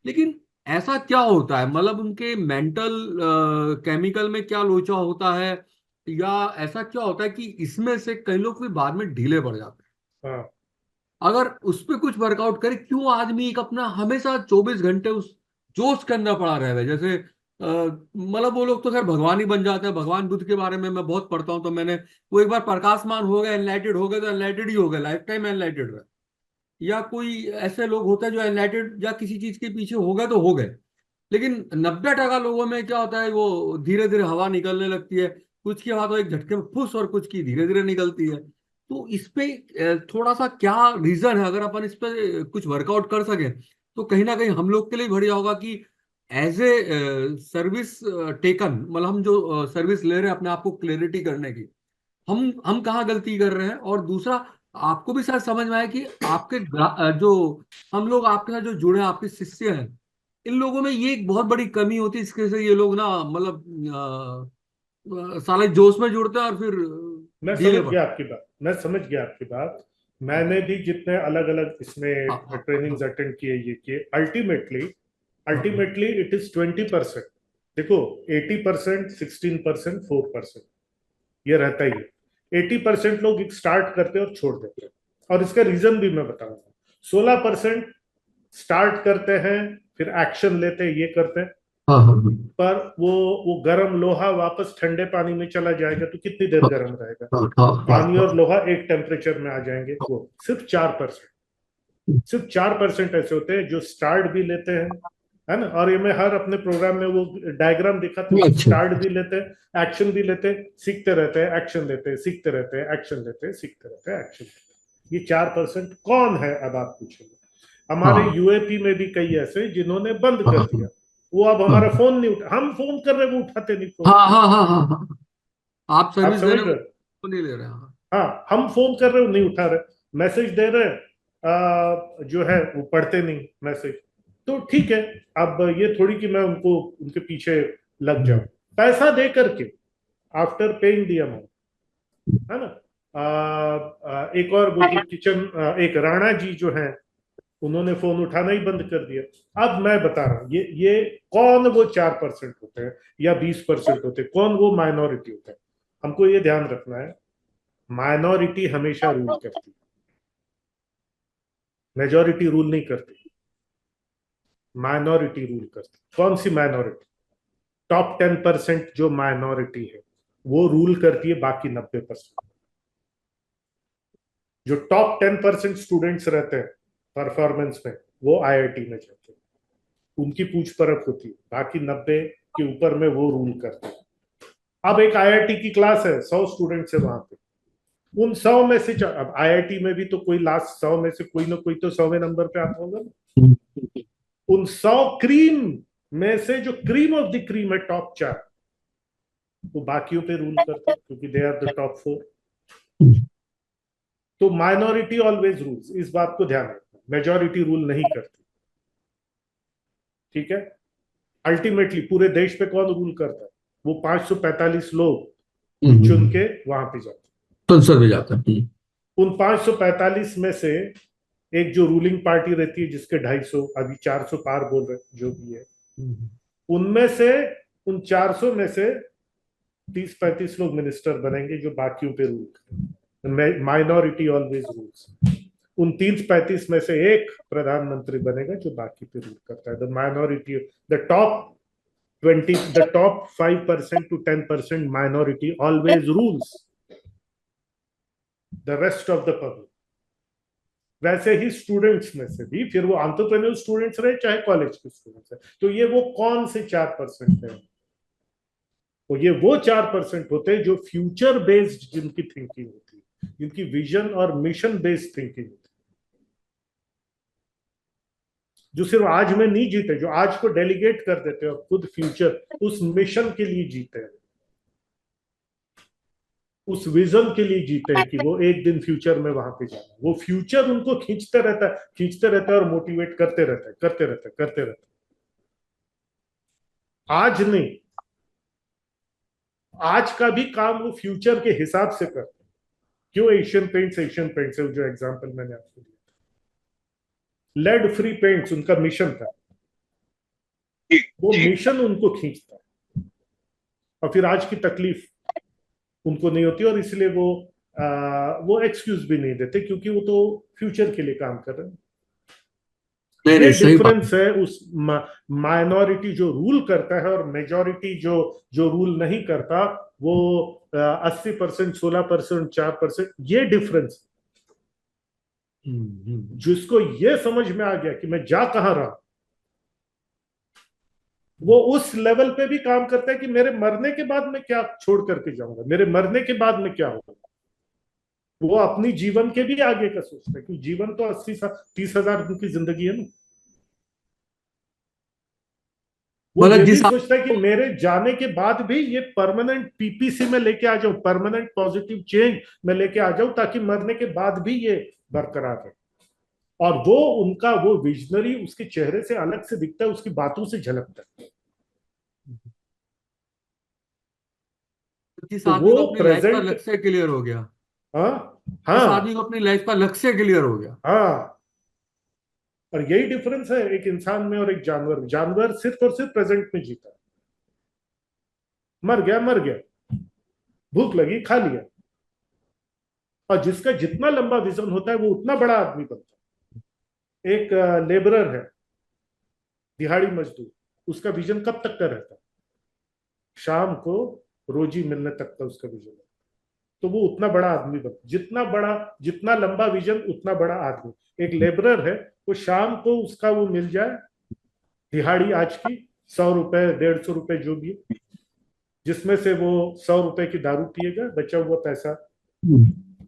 लेकिन ऐसा क्या होता है, मतलब उनके मेंटल केमिकल में क्या लोचा होता है, या ऐसा क्या होता है कि इसमें से कई लोग फिर बाद में ढीले पड़ जाते हैं? हाँ। अगर उस पे कुछ वर्कआउट करे, क्यों आदमी एक अपना हमेशा 24 घंटे उस जोश के अंदर पड़ा रहे? जैसे मतलब वो लोग तो खैर भगवान ही बन जाते हैं। भगवान बुद्ध के बारे में मैं बहुत पढ़ता हूँ, तो मैंने, वो एक बार प्रकाशमान हो गए, एनलाइटेड हो गए, तो एनलाइटेड ही हो गए, लाइफ टाइम एनलाइटेड रहे। या कोई ऐसे लोग होते हैं जो एनलाइटेड या किसी चीज के पीछे हो गए तो हो गए। लेकिन 90% लोगों में क्या होता है, वो धीरे धीरे हवा निकलने लगती है। कुछ की हवा तो एक झटके में फुस, और कुछ की धीरे धीरे निकलती है। तो इस पे थोड़ा सा क्या रीजन है? अगर अपन इस पे कुछ वर्कआउट कर सके तो कहीं ना कहीं हम लोग के लिए बढ़िया होगा कि एज ए सर्विस टेकन, मतलब हम जो सर्विस ले रहे हैं अपने आप को क्लैरिटी करने की, हम कहाँ गलती कर रहे हैं। और दूसरा, आपको भी शायद समझ में आए कि आपके जो हम लोग आपके साथ जो जुड़े हैं, आपके शिष्य हैं, इन लोगों में ये एक बहुत बड़ी कमी होती है। इसके से ये लोग ना, मतलब साले जोश में जुड़ते हैं और फिर मैं ढीले समझ पड़ते गया आपकी बात, मैं समझ गया आपकी बात। मैंने भी जितने अलग अलग इसमें हैं। हाँ हाँ ट्रेनिंग्स हाँ अटेंड किए, ये किए, अल्टीमेटली हाँ हाँ अल्टीमेटली इट इज 20%। देखो, 80%, 16%, 4%, ये रहता ही है। 80% लोग स्टार्ट करते हैं और छोड़ देते हैं, और इसका रीजन भी मैं बताऊंगा। 16% स्टार्ट करते हैं, फिर एक्शन लेते हैं, ये करते हैं, हाँ हाँ हाँ पर वो गर्म लोहा वापस ठंडे पानी में चला जाएगा तो कितनी देर गर्म रहेगा? हाँ हाँ हाँ पानी हाँ और लोहा एक टेम्परेचर में आ जाएंगे। वो सिर्फ 4%, सिर्फ 4% ऐसे होते हैं जो स्टार्ट भी लेते हैं, है ना। और ये मैं हर अपने प्रोग्राम में वो डायग्राम दिखाता हूँ हाँ, कि अच्छा। स्टार्ट भी लेते हैं, एक्शन भी लेते हैं, सीखते रहते हैं, एक्शन लेते हैं, सीखते रहते हैं, एक्शन लेते हैं, सीखते रहते हैं, एक्शन लेते हैं। ये 4% कौन है, अब आप पूछेंगे। हमारे हाँ यूएपी में भी कई ऐसे जिन्होंने बंद हाँ कर हाँ दिया। वो अब हाँ हमारा फोन नहीं उठा, हम फोन कर रहे हैं वो उठाते नहीं फोन। हाँ हाँ हाँ हाँ हाँ हाँ। आप आप सर्विस दे समझ रहे हो, रहे हो? तो नहीं ले रहे हैं। हाँ हाँ, हम फोन कर रहे हो नहीं उठा रहे, मैसेज दे रहे हैं, जो है वो पढ़ते नहीं मैसेज। तो ठीक है, अब ये थोड़ी कि मैं उनको उनके पीछे लग जाऊं, पैसा दे करके, आफ्टर पेइंग दी अमाउंट, है ना। एक और वो जो किचन, एक राणा जी जो है, उन्होंने फोन उठाना ही बंद कर दिया। अब मैं बता रहा हूँ, ये कौन वो 4% होते हैं या 20% होते हैं, कौन वो माइनॉरिटी होता है? हमको ये ध्यान रखना है, माइनॉरिटी हमेशा रूल करती है, मेजोरिटी रूल नहीं करती, माइनॉरिटी रूल करती। कौन सी माइनॉरिटी? टॉप 10% जो माइनॉरिटी है वो रूल करती है बाकी 90%। जो टॉप 10% स्टूडेंट्स रहते हैं परफॉर्मेंस में, वो आईआईटी में जाते हैं, उनकी पूछ परख होती है, बाकी 90 के ऊपर में वो रूल करते हैं। अब एक आईआईटी की क्लास है, 100 स्टूडेंट्स है वहां पे, उन 100 में से अब आईआईटी में भी तो कोई लास्ट 100 में से कोई ना कोई तो 100वें नंबर पे आता होगा ना। उन 100 क्रीम में से जो क्रीम ऑफ द क्रीम है, टॉप 4, वो बाकियों पे रूल करते हैं क्योंकि दे आर द टॉप 4। तो माइनॉरिटी ऑलवेज रूल्स, इस बात को ध्यान रखना, मेजोरिटी रूल नहीं करती। ठीक है। अल्टीमेटली पूरे देश पे कौन रूल करता है? वो 545 लोग जो चुन के वहां पे जाते संसद में जाता है। हैं। उन 545 में से एक जो रूलिंग पार्टी रहती है, जिसके 250, अभी 400 पार बोल रहे जो भी है, उनमें से, उन 400 में से 30-35 लोग मिनिस्टर बनेंगे जो बाकियों पे रूल करेंगे। Minority always rules. उन 30-35 में से एक प्रधानमंत्री बनेगा जो बाकी पे रूल करता है। The minority, the top 20, the top 5% to 10% minority always rules the rest of the public. वैसे ही स्टूडेंट्स में से भी, फिर वो एंटरप्रेन्योर स्टूडेंट्स रहे चाहे कॉलेज के स्टूडेंट्स रहे, तो ये वो कौन से 4% है? तो ये वो 4% होते हैं जो फ्यूचर बेस्ड, जिनकी थिंकिंग होती है, जिनकी विजन और मिशन बेस्ड थिंकिंग होती है, जो सिर्फ आज में नहीं जीते, जो आज को डेलीगेट कर देते हैं और खुद फ्यूचर उस मिशन के लिए जीते हैं, उस विजन के लिए जीते हैं कि वो एक दिन फ्यूचर में वहां पे जाना। वो फ्यूचर उनको खींचते रहता है, खींचते रहता है और मोटिवेट करते रहता है, करते रहता है, करते रहता है। आज नहीं, आज का भी काम वो फ्यूचर के हिसाब से करते हैं। क्यों एशियन पेंट्स, एशियन पेंट्स जो एग्जांपल मैंने आपको दिया, लेड फ्री पेंट्स उनका मिशन था। वो मिशन उनको खींचता है, और फिर आज की तकलीफ उनको नहीं होती, और इसलिए वो एक्सक्यूज भी नहीं देते, क्योंकि वो तो फ्यूचर के लिए काम कर रहे हैं। नहीं ये नहीं, सही बात। डिफरेंस है उस माइनॉरिटी जो रूल करता है और मेजॉरिटी जो जो रूल नहीं करता। वो 80%, 16%, 4%, ये डिफरेंस। जिसको ये समझ में आ गया कि मैं जा कहां रहा, वो उस लेवल पे भी काम करता है कि मेरे मरने के बाद मैं क्या छोड़ करके जाऊंगा, मेरे मरने के बाद में क्या होगा। वो अपनी जीवन के भी आगे का सोचता है, क्योंकि जीवन तो 80 साल 30,000 दिन की जिंदगी है ना। वो मतलब ये भी जिस सोचता है कि मेरे जाने के बाद भी ये परमानेंट पीपीसी में लेके आ जाऊं, परमानेंट पॉजिटिव चेंज में लेके आ जाऊं, ताकि मरने के बाद भी ये बरकरार रहे। और वो उनका वो विजनरी उसके चेहरे से अलग से दिखता है, उसकी बातों से झलकता है। जिस तो आदमी वो को अपनी लाइफ का प्रेजेंट। लक्ष्य क्लियर हो गया, हाँ, जिस हाँ, आदमी को अपनी लाइफ का लक्ष्य क्लियर हो गया। हाँ। और यही डिफरेंस है एक इंसान में और एक जानवर में। जानवर सिर्फ और सिर्फ प्रेजेंट में जीता है। मर गया, मर गया, भूख लगी, खा लिया। और जिसका जितना लंबा विजन होता है वो उतना बड़ा आदमी बनता है। एक लेबरर है, दिहाड़ी मजदूर, उसका विजन कब तक का रहता है? शाम को रोजी मिलने तक का उसका विजन है। तो वो उतना बड़ा आदमी बनता, जितना बड़ा, जितना लंबा विजन उतना बड़ा आदमी। एक लेबरर है, वो शाम को उसका वो मिल जाए दिहाड़ी आज की 100 रुपए, 150 रुपए जो भी, जिसमें से वो 100 रुपए की दारू पिएगा, बचा हुआ पैसा,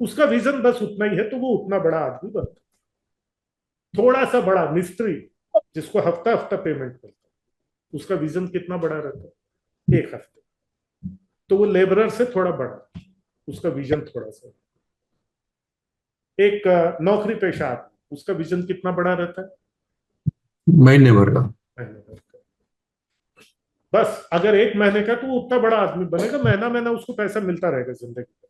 उसका विजन बस उतना ही है, तो वो उतना बड़ा आदमी बनता। थोड़ा सा बड़ा मिस्त्री, जिसको हफ्ता हफ्ता पेमेंट करता है, उसका विजन कितना बड़ा रहता है? 1 हफ्ते। तो वो लेबरर से थोड़ा बड़ा, उसका विजन थोड़ा सा। एक नौकरी पेशा आदमी, उसका विजन कितना बड़ा रहता है? महीने भर का। महीने भर का। बस अगर 1 महीने का, तो वो उतना बड़ा आदमी बनेगा, महीना महीना उसको पैसा मिलता रहेगा जिंदगी में।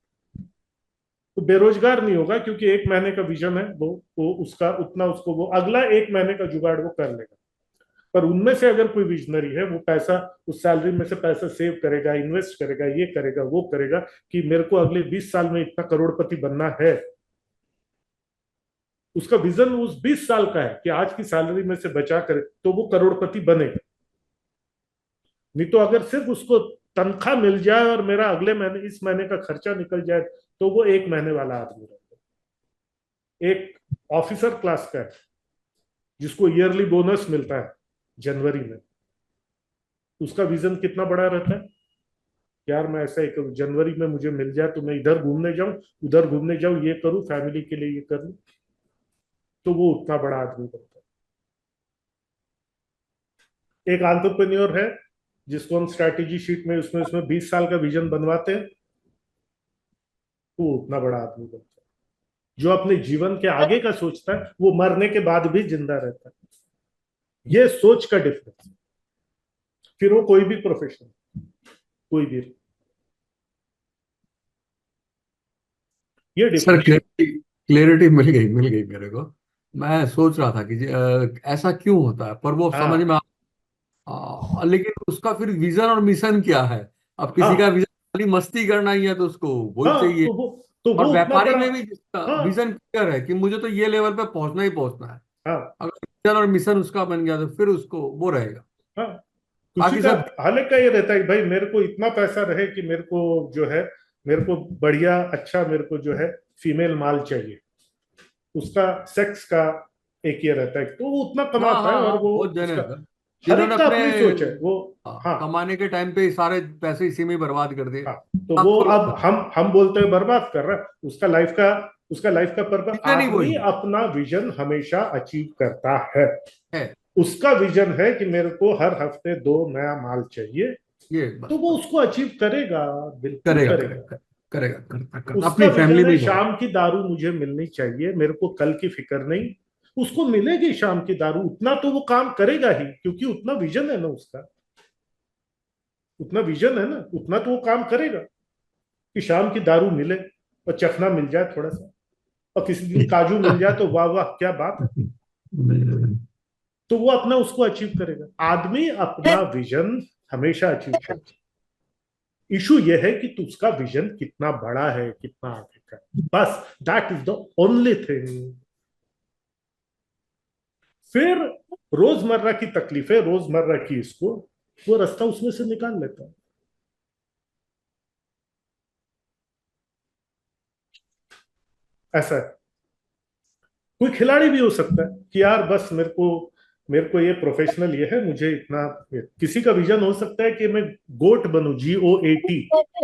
तो बेरोजगार नहीं होगा, क्योंकि 1 महीने का विजन है वो उसका उतना, उसको वो अगला 1 महीने का जुगाड़ वो कर लेगा। पर उनमें से अगर कोई विजनरी है, वो पैसा, उस सैलरी में से पैसा सेव करेगा, इन्वेस्ट करेगा, ये करेगा, वो करेगा, कि मेरे को अगले 20 साल में इतना करोड़पति बनना है। उसका विजन उस 20 साल का है कि आज की सैलरी में से बचा कर तो वो करोड़पति बनेगा। नहीं तो अगर सिर्फ उसको तनख्वाह मिल जाए और मेरा अगले महीने, इस महीने का खर्चा निकल जाए, तो वो 1 महीने वाला आदमी रहता है। एक ऑफिसर क्लास का है, जिसको ईयरली बोनस मिलता है जनवरी में, उसका विजन कितना बड़ा रहता है? यार मैं ऐसा ही करूं, जनवरी में मुझे मिल जाए तो मैं इधर घूमने जाऊं, उधर घूमने जाऊं, ये करूं, फैमिली के लिए ये कर लूं। तो वो उतना बड़ा आदमी बनता है। एक एंटरप्रेन्योर है, जिसको हम स्ट्रैटेजी शीट में उसमें उसमें 20 साल का विजन बनवाते हैं, वो उतना बड़ा आदमी बनता है। जो अपने जीवन के आगे का सोचता है, वो मरने के बाद भी जिंदा रहता है। ये सोच का डिफरेंस। फिर वो कोई भी प्रोफेशन, कोई भी, ये सर डिफरेंस। क्लैरिटी, क्लैरिटी मिल गई मेरे को। मैं सोच रहा था कि ऐसा क्यों होता है, पर वो समझ हाँ, में लेकिन उसका फिर विजन और मिशन क्या है? अब किसी का हाँ, विजन खाली मस्ती करना ही है तो उसको वही हाँ। चाहिए। तो वो और उतना व्यापारी बड़ा। में भी जिसका हाँ, विजन क्लियर है कि मुझे तो ये लेवल पे पहुंचना ही पहुंचना है, हाँ, अगर विजन और मिशन उसका बन गया तो फिर उसको वो रहेगा। हाँ। किसी बाकी का सब। हाल का ये रहता है कि भाई मेरे को इतना पैसा रहे कि मेरे को जो है, मेरे को बढ़िया, अच्छा, मेरे को जो है फीमेल माल चाहिए। उसका सेक्स का एक ये रहता है, तो वो उतना हाँ कमाता है, हाँ और हाँ, वो बहुत जने उसका हैं सर, हर जिन्होंने एक का अपने अपनी सोच है वो। हाँ, कमाने के टाइम पे ही सारे पैसे इसी में बर्बाद कर दिए। हाँ। तो वो लाखों अब लोग। हम बोलते हैं बर्बाद कर रहा है, उसका लाइफ का पर्पस। विजन ही आदमी वही अपना विजन हमेशा अचीव करता है। है। उसका विजन है कि मेरे को हर हफ्ते 2 नया माल चाहिए। ये तो बस वो बस उसको अचीव करेगा, बिल्कुल करेगा करेगा। करेगा करेगा, करता करता उसका अपनी फैमिली विजन में है ही करेगा। शाम की दारू मुझे मिलनी चाहिए, मेरे को कल की फिक्र नहीं। उसको मिलेगी शाम की दारू, उतना तो वो काम करेगा ही, क्योंकि उतना विजन है ना उसका। उतना विजन है ना, उतना तो वो काम करेगा कि शाम की दारू मिले, और चखना मिल जाए थोड़ा सा, और किसी दिन काजू मिल जाए तो वाह वाह क्या बात है। तो वो अपना उसको अचीव करेगा। आदमी अपना विजन हमेशा अचीव करेगा। इशू ये है कि तू उसका विजन कितना बड़ा है, कितना आगे का है। बस that is the only thing. फिर रोजमर्रा की तकलीफें, रोजमर्रा की इसको वो रास्ता उसमें से निकाल लेता है। ऐसा है। कोई खिलाड़ी भी हो सकता है कि यार बस मेरे को ये प्रोफेशनल ये है, मुझे इतना। किसी का विजन हो सकता है कि मैं गोट बनूं, GOAT,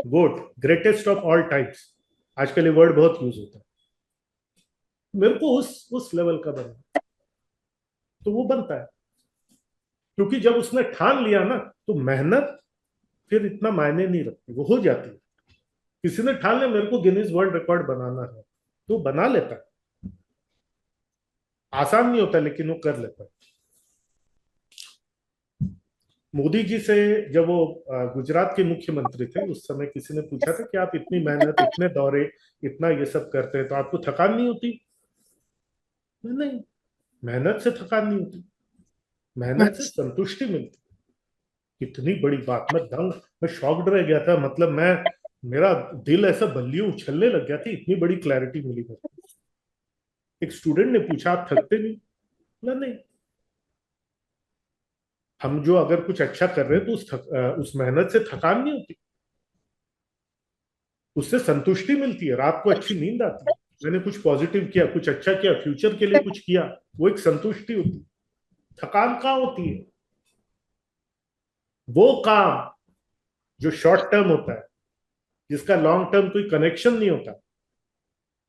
goat, greatest of all times. आजकल ये वर्ड बहुत यूज होता है। मेरे को उस लेवल का बनना, तो वो बनता है। क्योंकि जब उसने ठान लिया ना, तो मेहनत फिर इतना मायने नहीं रखती, वो हो जाती है। किसी ने ठान लिया मेरे को गिनीज वर्ल्ड रिकॉर्ड बनाना है, तो बना लेता है। आसान नहीं होता, लेकिन वो कर लेता है। मोदी जी से जब वो गुजरात के मुख्यमंत्री थे, उस समय किसी ने पूछा था कि आप इतनी मेहनत, इतने दौरे, इतना ये सब करते हैं, तो आपको थकान नहीं होती? नहीं, मेहनत से थकान नहीं होती, मेहनत से संतुष्टि मिलती। कितनी बड़ी बात! मैं शॉक्ड रह गया था। मतलब मेरा दिल ऐसा बल्लियों उछलने लग गया था, इतनी बड़ी क्लैरिटी मिली मेरे को। एक स्टूडेंट ने पूछा आप थकते नहीं? बोला नहीं। हम जो अगर कुछ अच्छा कर रहे हैं तो उस मेहनत से थकान नहीं होती, उससे संतुष्टि मिलती है, रात को अच्छी नींद आती है। मैंने कुछ पॉजिटिव किया, कुछ अच्छा किया, फ्यूचर के लिए कुछ किया, वो एक संतुष्टि होती है। थकान कहाँ होती है? वो काम जो शॉर्ट टर्म होता है, जिसका लॉन्ग टर्म कोई कनेक्शन नहीं होता,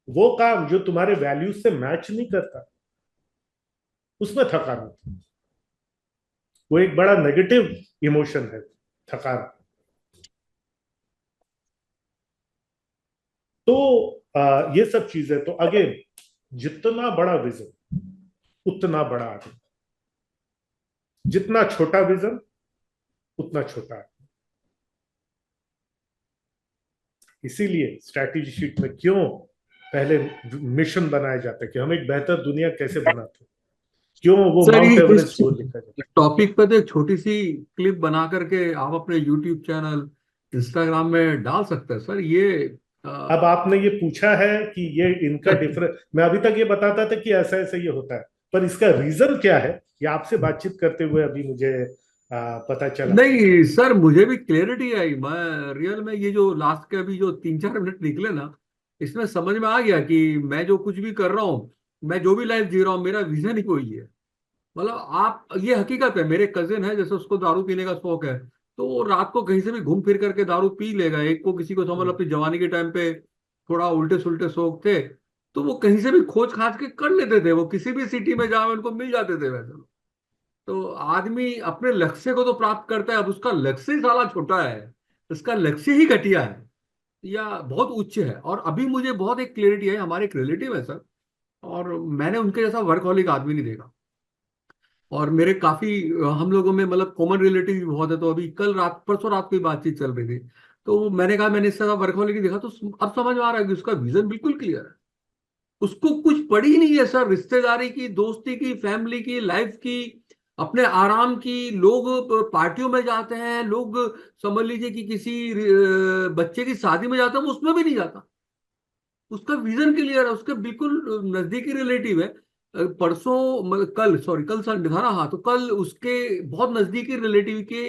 वो काम जो तुम्हारे वैल्यूज से मैच नहीं करता, उसमें थकान होती है। वो एक बड़ा नेगेटिव इमोशन है, थकान। तो ये सब चीजें तो अगेन, जितना बड़ा विजन उतना बड़ा आदमी, जितना छोटा विजन उतना छोटा आदमी। इसीलिए स्ट्रैटेजी शीट में क्यों पहले मिशन बनाया जाता है कि हम एक बेहतर दुनिया कैसे बनाते हैं, क्यों वो सर माउंट ये इस एवरेस्ट गोल लिखा जाता टॉपिक पर तो एक छोटी सी क्लिप बना करके आप अपने यूट्यूब चैनल, इंस्टाग्राम में डाल सकते हैं सर ये। है। अब आपने ये पूछा है कि ये इनका डिफरेंस, मैं अभी तक ये बताता था कि ऐसा ऐसा ये होता है, पर इसका रीजन क्या है, ये आपसे बातचीत करते हुए अभी मुझे पता चला। नहीं सर, मुझे भी क्लियरिटी आई। मैं रियल में ये जो लास्ट के अभी जो 3-4 मिनट निकले ना, इसमें समझ में आ गया कि मैं जो कुछ भी कर रहा हूँ, मैं जो भी लाइफ जी रहा हूँ, मेरा विजन ही कोई है। मतलब आप, ये हकीकत है। मेरे कजिन है, जैसे उसको दारू पीने का शौक है, तो वो रात को कहीं से भी घूम फिर करके दारू पी लेगा। एक को किसी को समझ लो अपनी जवानी के टाइम पे थोड़ा उल्टे सुल्टे शौक थे, तो वो कहीं से भी खोज खाज के कर लेते थे। वो किसी भी सिटी में जाओ उनको मिल जाते थे वैसे। तो आदमी अपने लक्ष्य को तो प्राप्त करता है, अब उसका लक्ष्य ही साला छोटा है, उसका लक्ष्य ही घटिया है या बहुत उच्च है। और अभी मुझे बहुत एक क्लियरिटी है, हमारे एक रिलेटिव है सर, और मैंने उनके जैसा वर्कहॉलिक आदमी नहीं देखा। और मेरे काफी हम लोगों में मतलब कॉमन रिलेटिव भी बहुत है। तो अभी कल रात, परसों रात की बातचीत चल रही थी, तो मैंने कहा मैंने इससे ज्यादा वर्कहॉलिक नहीं देखा। तो अब समझ में आ रहा है कि उसका विजन बिल्कुल क्लियर है। उसको कुछ पड़ी नहीं है सर, रिश्तेदारी की, दोस्ती की, फैमिली की, लाइफ की, अपने आराम की। लोग पार्टियों में जाते हैं, लोग समझ लीजिए कि किसी बच्चे की शादी में जाते हैं, वो उसमें भी नहीं जाता। उसका विजन क्लियर है, उसके बिल्कुल नजदीकी रिलेटिव है। परसों कल, सॉरी कल संडे था ना, हाँ, तो कल उसके बहुत नजदीकी रिलेटिव के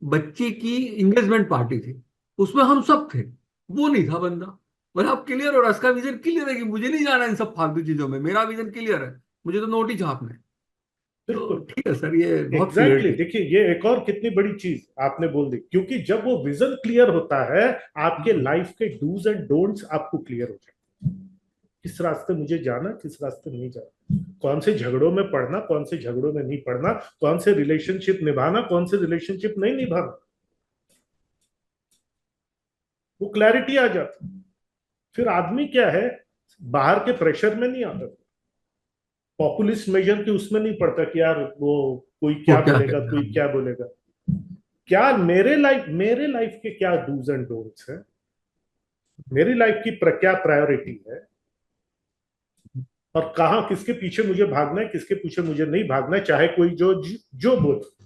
बच्चे की एंगेजमेंट पार्टी थी, उसमें हम सब थे। वो नहीं था बंदा। मतलब अब क्लियर हो रहा है, इसका विजन क्लियर है कि मुझे नहीं जाना इन सब फालतू चीजों में, मेरा विजन क्लियर है, मुझे तो नोट ही छापना है। तो बिल्कुल। ठीक है सर, ये बहुत एग्जैक्टली क्लियरिटी। exactly। देखिए, ये एक और कितनी बड़ी चीज आपने बोल दी, क्योंकि जब वो विजन क्लियर होता है, आपके लाइफ के डूज एंड डोंट्स आपको क्लियर हो जाते हैं। किस रास्ते मुझे जाना, किस रास्ते नहीं जाना, कौन से झगड़ों में पड़ना, कौन से झगड़ों में नहीं पड़ना, कौन से रिलेशनशिप निभाना, कौन से रिलेशनशिप नहीं निभाना, वो क्लैरिटी आ जाती। फिर आदमी क्या है, बाहर के प्रेशर में नहीं आता, पॉपुलिस्ट मेजर के उसमें नहीं पड़ता कि यार वो कोई वो क्या क्या बोलेगा, कहना कोई है। क्या बोलेगा। क्या मेरे लाइफ के क्या डूज एंड डोंट्स है, मेरी लाइफ की क्या प्रायोरिटी है, और कहाँ किसके पीछे मुझे भागना है, किसके पीछे मुझे नहीं भागना है, चाहे कोई जो बोले।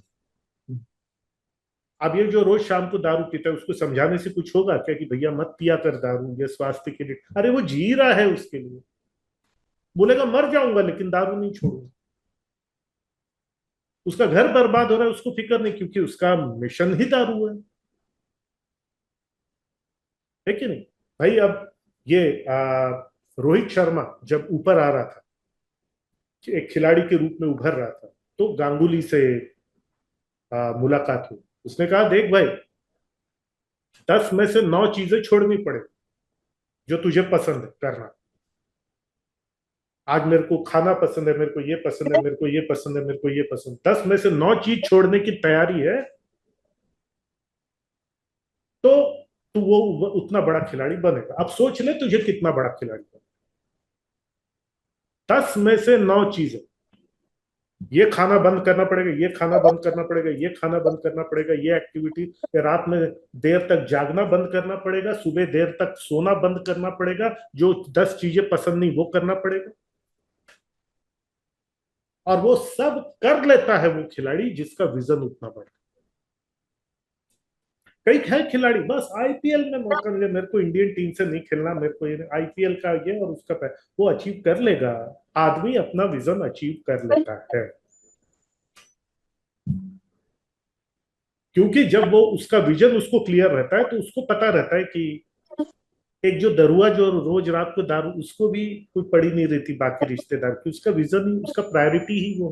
अब ये जो रोज शाम को दारू पीता है, उसको समझाने से कुछ होगा क्या कि भैया मत पिया कर दारू, ये स्वास्थ्य के लिए? अरे वो जी रहा है, उसके लिए बोलेगा मर जाऊंगा लेकिन दारू नहीं छोड़ूंगा। उसका घर बर्बाद हो रहा है, उसको फिक्र नहीं, क्योंकि उसका मिशन ही दारू है कि नहीं? भाई अब ये रोहित शर्मा जब ऊपर आ रहा था, एक खिलाड़ी के रूप में उभर रहा था, तो गांगुली से मुलाकात हुई। उसने कहा देख भाई, 10 में से 9 चीजें छोड़नी पड़े जो तुझे पसंद है करना। आज मेरे को खाना पसंद है, मेरे को ये पसंद है, मेरे को ये पसंद है, मेरे को ये पसंद, 10 में से 9 चीज छोड़ने की तैयारी है, तो तू वो उतना बड़ा खिलाड़ी बनेगा। अब सोच ले तुझे कितना बड़ा खिलाड़ी बने। 10 में से 9 चीजें, ये खाना बंद करना पड़ेगा, ये खाना बंद करना पड़ेगा, ये खाना बंद करना पड़ेगा, ये एक्टिविटी, रात में देर तक जागना बंद करना पड़ेगा, सुबह देर तक सोना बंद करना पड़ेगा, जो 10 चीजें पसंद नहीं वो करना पड़ेगा। और वो सब कर लेता है वो खिलाड़ी जिसका विजन उतना बड़ा। कई है खिलाड़ी बस आईपीएल में मौका मिले, मेरे को इंडियन टीम से नहीं खेलना, मेरे को ये आईपीएल का ये और उसका वो अचीव कर लेगा। आदमी अपना विजन अचीव कर लेता है, क्योंकि जब वो उसका विजन उसको क्लियर रहता है, तो उसको पता रहता है कि एक जो दरुआ जो रोज रात को दारू, उसको भी कोई पड़ी नहीं रहती बाकी रिश्तेदार की, उसका विजन ही, उसका प्रायोरिटी ही वो।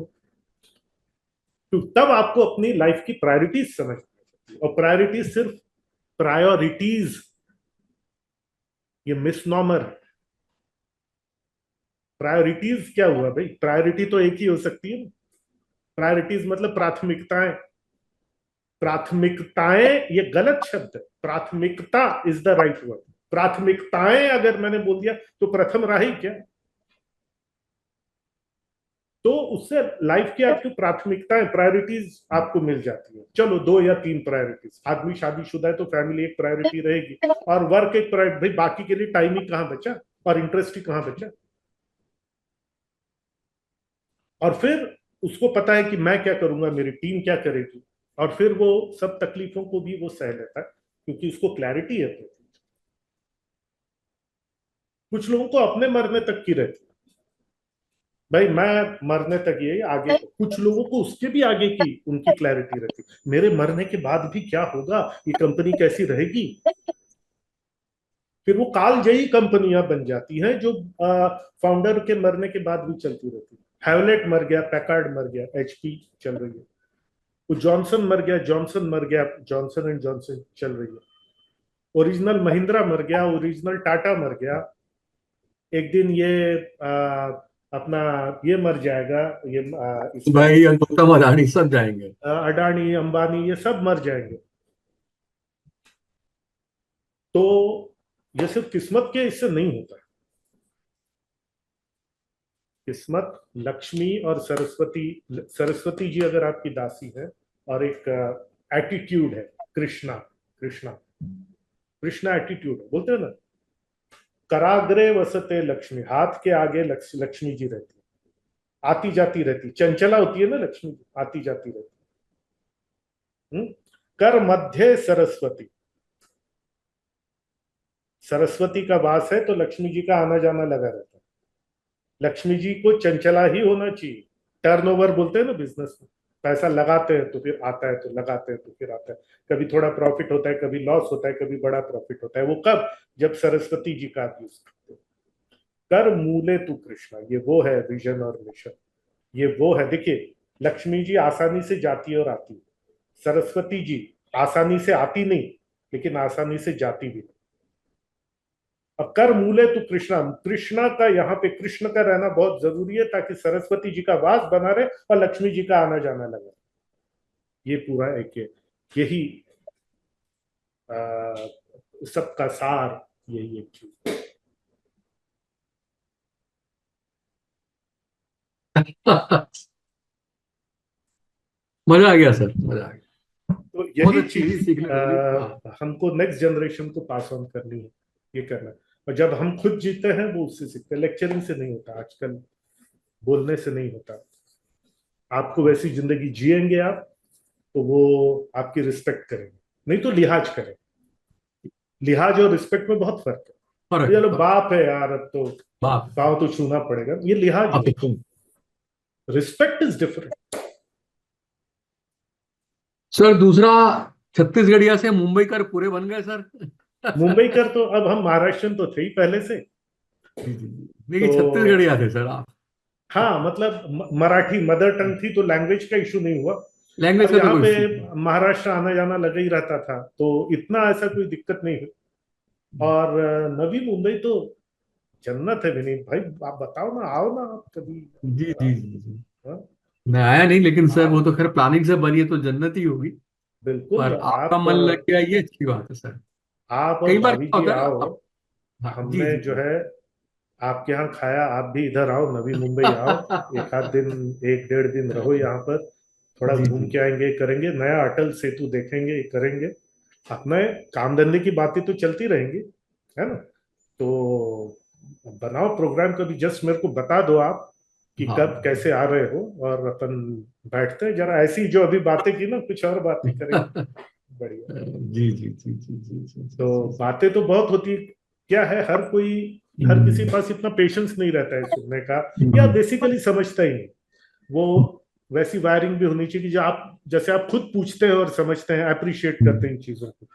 तो तब आपको अपनी लाइफ की प्रायोरिटीज समझ, और प्रायोरिटीज सिर्फ प्रायोरिटीज, ये मिसनॉमर। प्रायोरिटीज क्या हुआ भाई? प्रायोरिटी तो एक ही हो सकती है। प्रायोरिटीज मतलब प्राथमिकताएं। प्राथमिकताएं ये गलत शब्द है, प्राथमिकता इज द राइट वर्ड। प्राथमिकताएं अगर मैंने बोल दिया तो प्रथम राही क्या? तो उससे लाइफ की आपकी प्राथमिकताएं, प्रायोरिटीज आपको मिल जाती है। चलो 2 या 3 प्रायोरिटीज, आदमी शादीशुदा है तो फैमिली एक प्रायोरिटी रहेगी, और वर्क एक प्रायोरिटी। भाई बाकी के लिए टाइम ही कहाँ बचा, और इंटरेस्ट ही कहाँ बचा? और फिर उसको पता है कि मैं क्या करूंगा, मेरी टीम क्या करेगी, और फिर वो सब तकलीफों को भी वो सह लेता है, क्योंकि उसको क्लैरिटी है। कुछ लोगों को अपने मरने तक की रहती है, भाई मैं मरने तक, ये आगे कुछ लोगों को उसके भी आगे की उनकी क्लैरिटी रहती है, मेरे मरने के बाद भी क्या होगा, ये कंपनी कैसी रहेगी। फिर वो कालजयी कंपनियां बन जाती हैं, जो फाउंडर के मरने के बाद भी चलती रहती है। हैवलेट मर गया, पैकार्ड मर गया, एचपी चल रही है। वो जॉनसन मर गया, जॉनसन मर गया, जॉनसन एंड जॉनसन चल रही है। ओरिजिनल महिंद्रा मर गया, ओरिजिनल टाटा मर गया। एक दिन ये अपना ये मर जाएगा, ये इसका भाई गौतम अडानी सब जाएंगे। अडानी अंबानी ये सब मर जाएंगे। तो ये सिर्फ किस्मत के इससे नहीं होता है। किस्मत, लक्ष्मी और सरस्वती, सरस्वती जी अगर आपकी दासी है, और एक एटीट्यूड है, कृष्णा, कृष्णा, कृष्णा एटीट्यूड है, बोलते हैं ना, कराग्रे वसते लक्ष्मी, हाथ के आगे लक्ष्मी जी रहती है, आती जाती रहती, चंचला होती है ना लक्ष्मी जी, आती जाती रहती। कर मध्य सरस्वती, सरस्वती का वास है तो लक्ष्मी जी का आना जाना लगा रहता है। लक्ष्मी जी को चंचला ही होना चाहिए। टर्नओवर बोलते हैं ना बिजनेस में, पैसा लगाते हैं तो फिर आता है, तो लगाते हैं तो फिर आता है। कभी थोड़ा प्रॉफिट होता है, कभी लॉस होता है, कभी बड़ा प्रॉफिट होता है। वो कब? जब सरस्वती जी का आप यूज करते हो। कर मूले तू कृष्णा, ये वो है विजन और मिशन। ये वो है, देखिए, लक्ष्मी जी आसानी से जाती है और आती है, सरस्वती जी आसानी से आती नहीं, लेकिन आसानी से जाती भी नहीं। अब कर मूले तो कृष्णा, कृष्णा का यहाँ पे कृष्ण का रहना बहुत जरूरी है, ताकि सरस्वती जी का वास बना रहे और लक्ष्मी जी का आना जाना लगे। ये पूरा एक यही सबका सार, यही एक चीज। मजा आ गया सर, मजा आ गया। तो बहुत यही अच्छी चीज चीज सीखने को मिली। हाँ। हमको नेक्स्ट जनरेशन को पास ऑन करनी है, ये करना है। और जब हम खुद जीते हैं वो उससे सीखते हैं। लेक्चरिंग से नहीं होता आजकल, बोलने से नहीं होता। आपको वैसी जिंदगी जिएंगे आप, तो वो आपकी रिस्पेक्ट करेंगे, नहीं तो लिहाज करें। लिहाज और रिस्पेक्ट में बहुत फर्क है। फर्क है, चलो फर्क। बाप है यार, अब तो बाप। पाँव तो छूना पड़ेगा, ये लिहाज अब नहीं। तो रिस्पेक्ट इज डिफरेंट। सर दूसरा, छत्तीसगढ़िया से मुंबई कर पूरे बन गए सर। मुंबई कर तो अब हम महाराष्ट्रन तो थे ही पहले से। जी जी जी। नहीं, तो छत्तीसगढ़िया थे सर आप। हाँ, मतलब मराठी मदर टंग थी तो लैंग्वेज का इशू नहीं हुआ। लैंग्वेज अब का तो यहाँ कोई पे इश्यू नहीं। महाराष्ट्र आना जाना लगा ही रहता था, तो इतना ऐसा कोई दिक्कत नहीं हुई। और नवी मुंबई तो जन्नत है विनीत भाई। आप बताओ ना, आओ ना आप कभी। जी अगर जी आप, जी जी। हाँ, मैं आया नहीं, लेकिन सर आओ, वो तो खैर प्लानिंग से बनी है तो जन्नत ही होगी। बिल्कुल पर आपका आप। मन लग गया, ये अच्छी बात है सर। आप और कई बार भाभी क्या जी होता है ना आओ। हाँ जी हमने जी जो जी। है आपके यहाँ खाया, आप भी इधर आओ, नवी मुंबई आओ। एक आध दिन, एक डेढ़ दिन रहो यहाँ पर। थोड़ा जी घूम जी। के आएंगे, करेंगे नया अटल सेतु देखेंगे, करेंगे अपने काम धंधे की बातें तो चलती रहेंगी, है ना। तो बनाओ प्रोग्राम, कभी जस्ट मेरे को बता दो आप कि कब हाँ। कैसे आ रहे हो, और अपन बैठते हैं जरा, ऐसी जो अभी बातें की ना, कुछ और बातें करेंगे। बढ़िया। जी जी जी जी जी जी जी तो जी जी। बातें तो बहुत होती। क्या है, हर कोई, हर किसी के हम्म, पास इतना पेशेंस नहीं रहता है सुनने का, या हम्म, बेसिकली समझता ही नहीं। वो वैसी वायरिंग भी होनी चाहिए कि जो आप, जैसे आप खुद पूछते हैं और समझते हैं, अप्रिशिएट करते हैं इन चीजों को।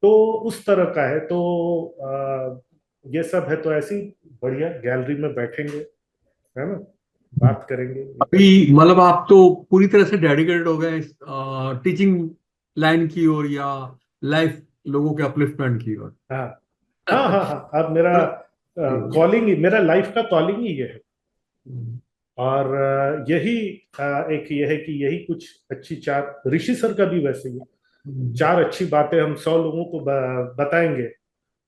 तो उस तरह का है। तो ये सब है, तो ऐसी बढ़िया गैलरी में बैठेंगे, है ना, बात करेंगे, ये करेंगे। अभी मतलब आप तो पूरी तरह से डेडिकेटेड हो गए टीचिंग लाइन की ओर, या लाइफ लोगों के अपलिफ्टमेंट की ओर। हाँ हाँ हाँ हाँ, अब मेरा चलो। कॉलिंग ही, मेरा लाइफ का कॉलिंग ही ये है। हम्म, और यही एक ये है कि यही कुछ अच्छी चार, ऋषि सर का भी वैसे ही, चार अच्छी बातें हम 100 लोगों को बताएंगे।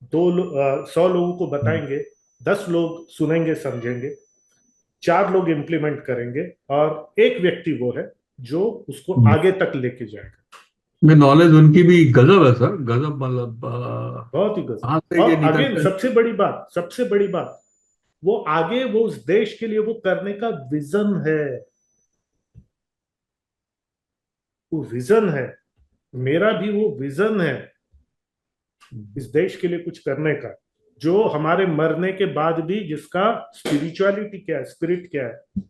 100 लोगों को हम्म, बताएंगे, 10 लोग सुनेंगे समझेंगे, 4 लोग इम्प्लीमेंट करेंगे, और एक व्यक्ति वो है जो उसको हम्म। आगे तक लेके जाएगा। में नॉलेज उनकी भी गजब है सर, गजब। मतलब बहुत ही कहाँ गजब। से ये और अगेन निकलते हैं। सबसे बड़ी बात, सबसे बड़ी बात, वो आगे, वो उस देश के लिए वो करने का विजन है। वो विजन है, मेरा भी वो विजन है, इस देश के लिए कुछ करने का, जो हमारे मरने के बाद भी, जिसका स्पिरिचुअलिटी क्या है, स्पिरिट क्या है,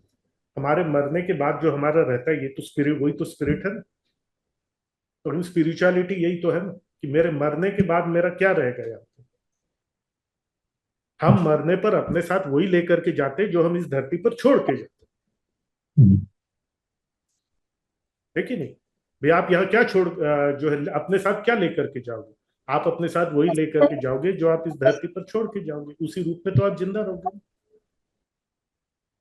हमारे मरने के बाद जो हमारा रहता है, ये तो स्पिरिट, वही तो स्पिरिट है ना। तो स्पिरिचुअलिटी यही तो है ना, कि मेरे मरने के बाद मेरा क्या रहेगा यहाँ पे। हम मरने पर अपने साथ वही लेकर के जाते जो हम इस धरती पर छोड़ के जाते, हम्म, है कि नहीं। भाई आप यहाँ क्या छोड़, जो है अपने साथ क्या लेकर के जाओगे। आप अपने साथ वही लेकर के जाओगे जो आप इस धरती पर छोड़ के जाओगे, उसी रूप में तो आप जिंदा रहोगे।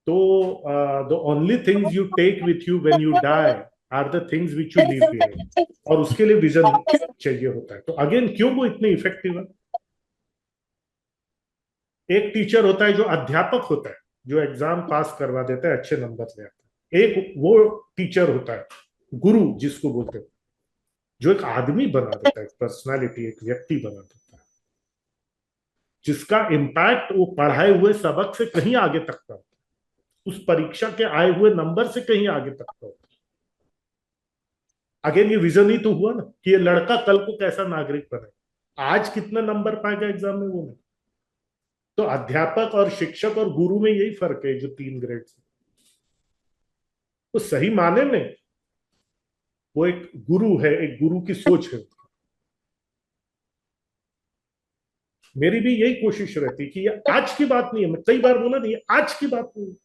तो the only things you take with you when you die are the things which you leave behind. और उसके लिए विजन चाहिए होता है। तो अगेन, क्यों वो इतने इफेक्टिव है। एक टीचर होता है जो अध्यापक होता है, जो एग्जाम पास करवा देता है, अच्छे नंबर ले आता है। एक वो टीचर होता है, गुरु जिसको बोलते हैं, जो एक आदमी बना देता है, एक पर्सनालिटी, एक व्यक्ति बना देता है, जिसका इम्पैक्ट वो पढ़ाए हुए सबक से कहीं आगे तक का होता है, उस परीक्षा के आए हुए नंबर से कहीं आगे तक का होता है। अगेन, ये विजन ही तो हुआ ना, कि ये लड़का कल को कैसा नागरिक बने। आज कितना नंबर पाएगा एग्जाम में, वो नहीं। तो अध्यापक और शिक्षक और गुरु में यही फर्क है, जो 3 ग्रेड है। तो सही माने में वो एक गुरु है, एक गुरु की सोच है। मेरी भी यही कोशिश रहती कि ये आज की बात नहीं है, मैं कई बार बोला नहीं, आज की बात नहीं है।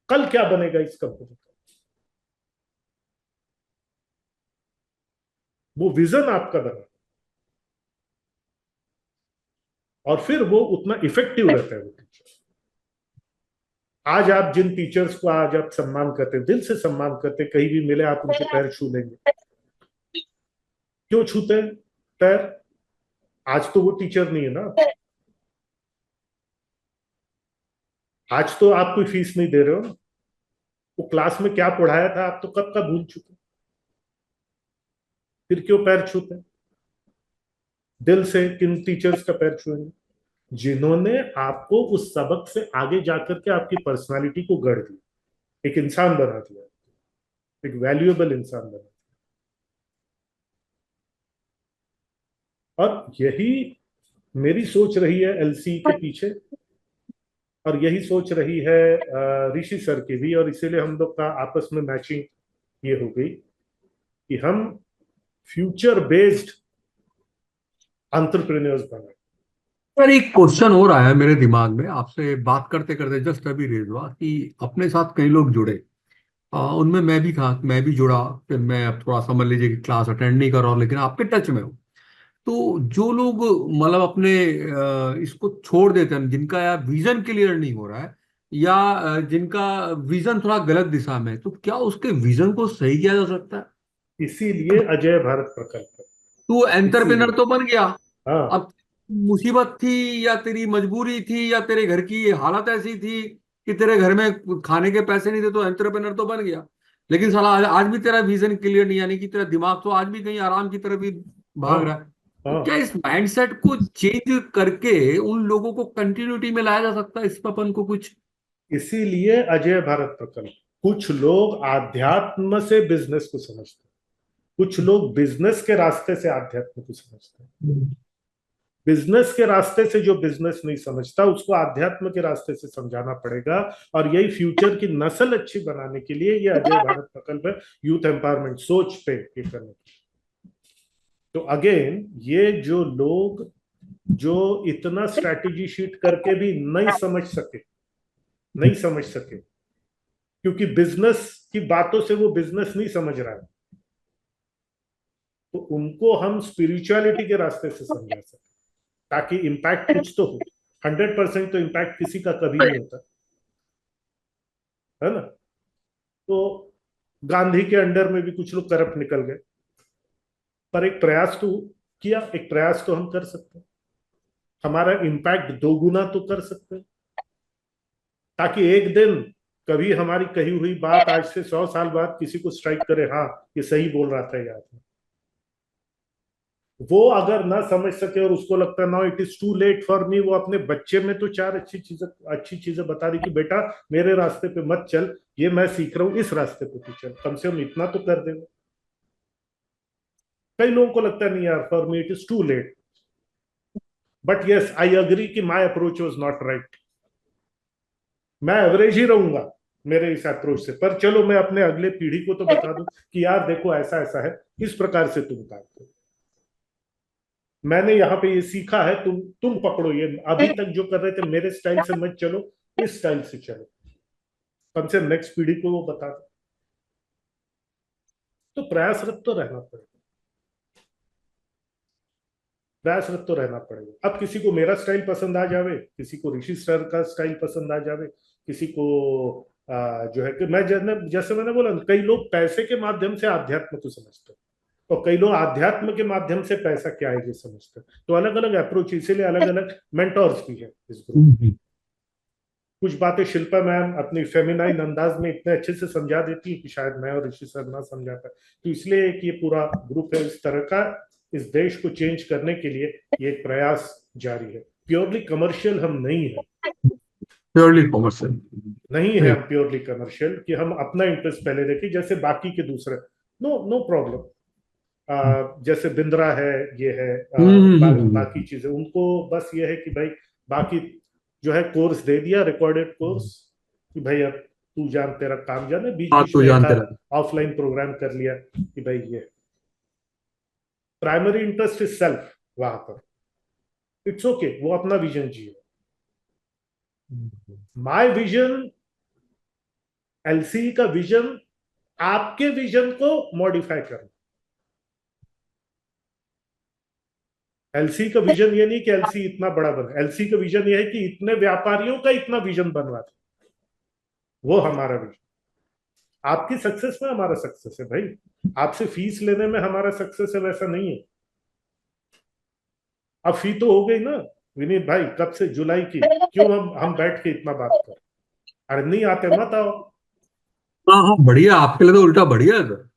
कल क्या बनेगा इस कंपनी का, वो विजन आपका बना, और फिर वो उतना इफेक्टिव रहता है वो टीचर। आज आप जिन टीचर्स को आज आप सम्मान करते हैं, दिल से सम्मान करते हैं, कहीं भी मिले आप उनके पैर छू लेंगे। क्यों छूते हैं पैर। आज तो वो टीचर नहीं है ना। आज तो आप कोई फीस नहीं दे रहे हो ना। वो क्लास में क्या पढ़ाया था आप तो कब का भूल चुके, फिर क्यों पैर छूते हैं। दिल से किन टीचर्स का पैर छुएंगे? जिन्होंने आपको उस सबक से आगे जाकर के आपकी पर्सनालिटी को गढ़ दिया, एक इंसान बना दिया, एक वैल्यूएबल इंसान बना। और यही मेरी सोच रही है एलसी के पीछे, और यही सोच रही है ऋषि सर की भी, और इसीलिए हम लोग का आपस में मैचिंग ये हो गई कि हम फ्यूचर बेस्ड एंटरप्रेन्योर्स बने। पर एक क्वेश्चन हो रहा है मेरे दिमाग में, आपसे बात करते करते जस्ट अभी रेज हुआ कि अपने साथ कई लोग जुड़े, उनमें मैं भी जुड़ा। फिर मैं अब थोड़ा समझ लीजिए कि क्लास अटेंड नहीं कर रहा हूँ, लेकिन आपके टच में हूँ। तो जो लोग मतलब अपने इसको छोड़ देते हैं, जिनका यार विजन क्लियर नहीं हो रहा है, या जिनका विजन थोड़ा गलत दिशा में है, तो क्या उसके विजन को सही किया जा सकता है? इसीलिए अजय भारत प्रकल्प है। तू एंटरप्रेनर इसीलिए तो बन गया, हाँ अब मुसीबत थी या तेरी मजबूरी थी या तेरे घर की हालत ऐसी थी कि तेरे घर में खाने के पैसे नहीं थे, तो एंटरप्रेनर तो बन गया। लेकिन साला आज भी तेरा विजन क्लियर नहीं, यानी कि तेरा दिमाग तो आज भी कहीं आराम की तरफ ही हाँ भाग रहा है। तो हाँ। क्या इस माइंडसेट को चेंज करके उन लोगों को कंटिन्यूटी में लाया जा सकता है, इस पर अपन को कुछ? इसीलिए अजय भारत प्रकल्प। कुछ लोग आध्यात्म से बिजनेस को समझते हैं, कुछ लोग बिजनेस के रास्ते से आध्यात्म को समझते हैं। बिजनेस के रास्ते से जो बिजनेस नहीं समझता उसको आध्यात्म के रास्ते से समझाना पड़ेगा। और यही फ्यूचर की नस्ल अच्छी बनाने के लिए ये अजय भारत प्रकल्प है, यूथ एम्पावरमेंट सोच पे ये करने की। तो अगेन ये जो लोग जो इतना स्ट्रैटेजी शीट करके भी नहीं समझ सके क्योंकि बिजनेस की बातों से वो बिजनेस नहीं समझ रहा है, तो उनको हम स्पिरिचुअलिटी के रास्ते से समझा सके ताकि इम्पैक्ट कुछ तो हो। 100% तो इम्पैक्ट किसी का कभी नहीं होता है ना। तो गांधी के अंडर में भी कुछ लोग करप्ट निकल गए, पर एक प्रयास तो किया, एक प्रयास तो हम कर सकते हैं, हमारा इम्पैक्ट दोगुना तो कर सकते हैं, ताकि एक दिन कभी हमारी कही हुई बात आज से 100 साल बाद किसी को स्ट्राइक करे, हाँ ये सही बोल रहा था यार। वो अगर ना समझ सके और उसको लगता है now it is too late for me, वो अपने बच्चे में तो चार अच्छी चीजें बता रही कि बेटा मेरे रास्ते पे मत चल, ये मैं सीख रहा हूं, इस रास्ते पे तू चल, कम से कम इतना तो कर देगा। कई लोगों को लगता नहीं यार for me it is too late, but yes I agree कि my approach was not right. मैं एवरेज ही रहूंगा मेरे इस अप्रोच से, पर चलो मैं अपने अगले पीढ़ी को तो बता दूं कि यार देखो ऐसा ऐसा है, इस प्रकार से तुम काम करो, मैंने यहाँ पे ये सीखा है, तुम पकड़ो, ये अभी तक जो कर रहे थे मेरे स्टाइल से मत चलो, इस स्टाइल से चलो, कम से नेक्स्ट पीढ़ी को वो बता दो। तो प्रयासरत तो रहना पड़ेगा, प्रयासरत तो रहना पड़ेगा। अब किसी को मेरा स्टाइल पसंद आ जावे, किसी को ऋषि सर का स्टाइल पसंद आ जावे, किसी को जो है कि मैं जैसे मैंने बोला कई लोग पैसे के माध्यम से आध्यात्म को समझते हैं, और कई लोग आध्यात्म के माध्यम से पैसा क्या है ये समझते हैं। तो अलग अलग अप्रोच, इसीलिए अलग अलग मेंटोर्स भी है इस ग्रुप। कुछ बातें शिल्पा मैम अपनी फेमिनाइन अंदाज में इतने अच्छे से समझा देती है कि शायद मैं और ऋषि सर ना समझा पाए। तो इसलिए कि ये पूरा ग्रुप है इस तरह का, इस देश को चेंज करने के लिए ये प्रयास जारी है। प्योरली कमर्शियल हम नहीं है, प्योरली कॉमर्शियल नहीं है नहीं। हम प्योरली कमर्शियल कि हम अपना इंटरेस्ट पहले देखें जैसे बाकी के दूसरे। No no problem. जैसे बिंद्रा है, ये है, बाकी चीजें उनको बस ये है कि भाई बाकी जो है कोर्स दे दिया, रिकॉर्डेड कोर्स, कि भाई अब तू जान तेरा काम जाने, बीच बात बीच तो में एक जानते आध रहे। ऑफलाइन प्रोग्राम कर लिया कि भाई ये प्राइमरी इंटरेस्ट इज सेल्फ वहां पर। इट्स ओके वो अपना विजन जिए। माय विजन, एलसी का विजन, आपके विजन को मॉडिफाई करना। एलसी का विजन ये नहीं कि एलसी इतना बड़ा बना, एलसी का विजन ये है कि इतने व्यापारियों का इतना विजन बनवा दे, वो हमारा विजन। आपकी सक्सेस में हमारा सक्सेस है भाई, आपसे फीस लेने में हमारा सक्सेस है वैसा नहीं है। अब फी तो हो गई ना विनीत भाई, कब से, जुलाई की, क्यों हम बैठ के इतना बात कर, अरे नहीं आते मत आओ। हाँ हाँ, बढ़िया, आपके लिए तो उल्टा बढ़िया है सर।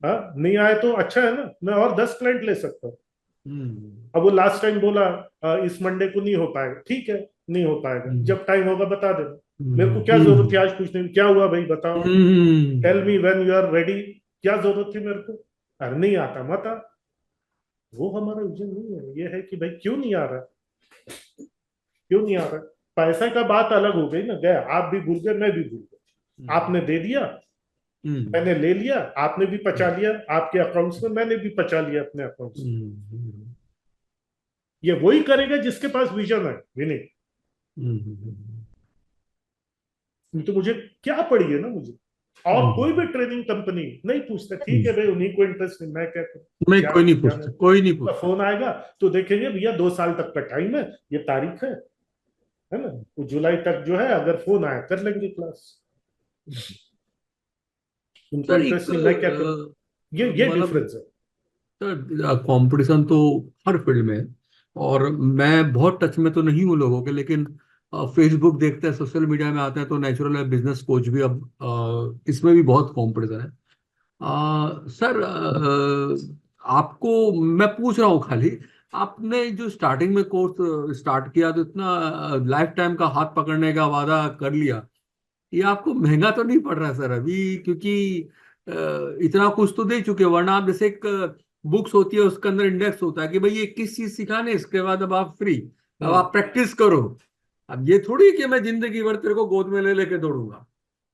हाँ नहीं आए तो अच्छा है ना, मैं और 10 क्लाइंट ले सकता हूँ। अब वो लास्ट टाइम बोला इस मंडे को नहीं हो पाएगा, ठीक है नहीं हो पाएगा, हम्म, जब टाइम होगा बता देना। मेरे को क्या जरूरत थी हम्म, आज पूछने की, क्या हुआ भाई बताओ, tell me when you are ready, क्या जरूरत थी मेरे को। अरे नहीं आता मत आ। वो हमारा विजन नहीं है, ये है कि भाई क्यों नहीं आ रहा, क्यों नहीं आ रहा। पैसा का बात अलग हो गई ना, गया आप भी भूल गए मैं भी भूल गया, आपने दे दिया मैंने ले लिया, आपने भी पचा लिया आपके अकाउंट्स में, मैंने भी पचा लिया अपने अकाउंट्स में। ये वही करेगा जिसके पास विजन है विनीत। तो मुझे क्या पड़ी है ना मुझे, और कोई भी ट्रेनिंग कंपनी नहीं पूछता, ठीक है भाई उन्हीं को इंटरेस्ट नहीं, मैं क्या करूं। मैं, कोई नहीं जाने पूछता, कोई नहीं का पूछता। फोन आएगा तो देखेंगे भैया 2 साल तक का टाइम है, ये तारीख है ना, तो जुलाई तक जो है अगर फोन आया कर लेंगे क्लास, उनको सर एक इंटरेस्ट नहीं, मैं क्या करूं। ये मतलब डिफरेंस है। सर, कंपटीशन तो हर फील्ड में है। और मैं बहुत टच में तो नहीं हूँ लोगों के, लेकिन फेसबुक देखते हैं, सोशल मीडिया में आते हैं, तो नेचुरल है, बिजनेस कोच भी अब इसमें भी बहुत कंपटीशन है। सर, आपको मैं पूछ रहा हूँ खाली, आपने जो स्टार्टिंग में कोर्स स्टार्ट किया तो इतना लाइफ टाइम का हाथ पकड़ने का वादा कर लिया, ये आपको महंगा तो नहीं पड़ रहा है सर अभी? क्योंकि इतना कुछ तो दे चुके हो, वरना आप जैसे एक बुक्स होती है उसके अंदर इंडेक्स होता है कि भाई ये किस चीज सिखाने, इसके बाद अब आप फ्री, अब हम्म। आप प्रैक्टिस करो। अब ये थोड़ी कि मैं जिंदगी भर तेरे को गोद में ले लेके दौड़ूंगा।